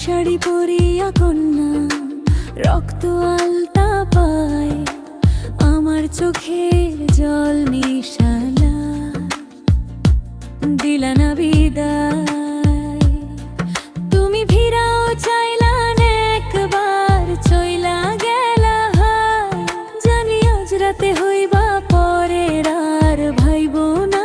শাড়ি পরিয়া কন্যা রক্ত আলতা পায়, আমার চোখের জল মিশালা, দিলা না বিদায়। তুমি ভিড়াও চাইলা একবার, চইলা গেলা হায়, জানি আজ রাতে হইবা পরের আর ভাইব না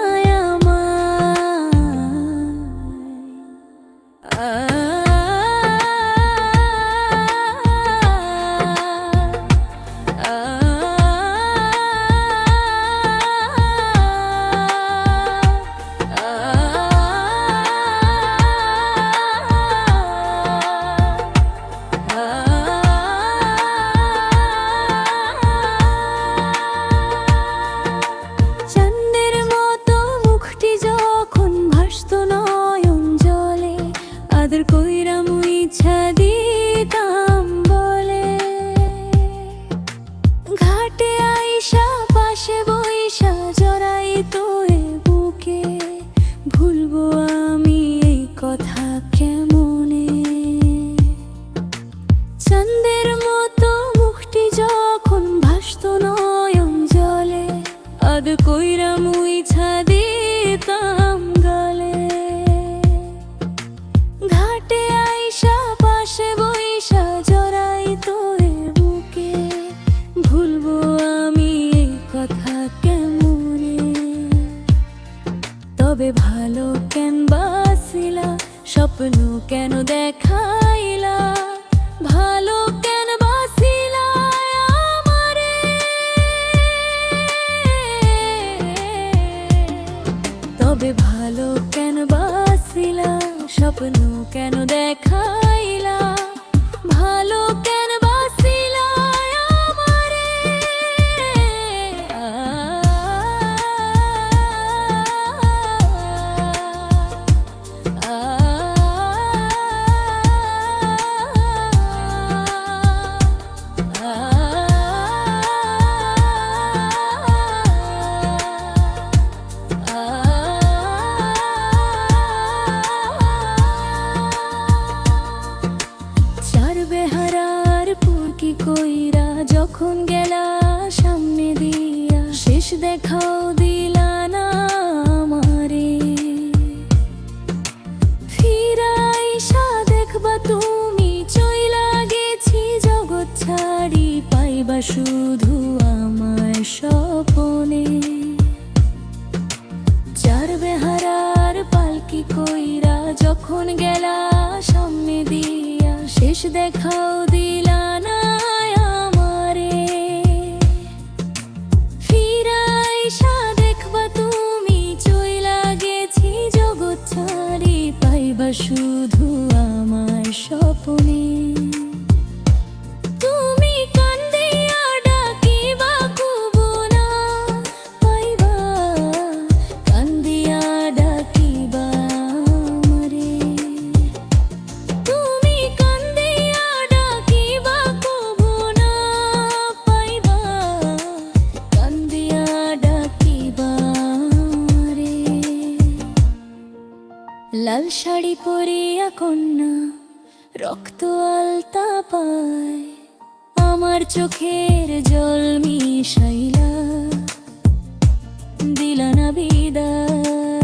আদর কইরা মুইছা দিতাম বলে, ঘাটে আইসা পাশে বইসা জড়াই তোরে বুকে, ভুলবো আমি এই কথা কেমনে। চাঁদের মতো মুখটি যখন ভাসতো নয়ন জলে, আদর কইরা মুইছা দিতাম গলে, ঘাটে আইসা পাশে বইসা জড়াই তোরে বুকে, ভুলবো আমি এই কথা কেমনে। তবে ভালো কেন বাসিলা, স্বপ্ন কেন দেখাইলা, ভালো কেন বাসিলা আমারে। তবে ভালো কেন বাসিলা, স্বপ্ন কেন দেখাইলা, ভালো কেন বাসিলা আমারে। কইরা যখন গেলা সামনে দিয়া, শেষ দেখাও দিলা না আমারে। ফিরাইসা দেখবা তুমি চইলা গেছি জগৎ ছাড়ি, পাইবা শুধু আমার স্বপনে। চার বেহারার পালকি কইরা যখন গেলা সামনে দিয়া, শেষ দেখাও দিলা না আমারে। ফিরাইসা দেখবা তুমি চইলা গেছি জগৎ ছাড়ি, পাইবা শুধু আমার স্বপনে। তুমি কান্দিয়া ডাকিবা কবু না পাইবা, কান্দিয়া ডাকিবা আমারে। তুমি কান্দিয়া ডাকিবা কবু না পাইবা, কান্দিয়া ডাকিবা আমারে। লাল শাড়ি পরিয়া কন্যা রক্ত আলতা পায়, আমার চোখের জল মিশাইলা, দিলা না বিদায়।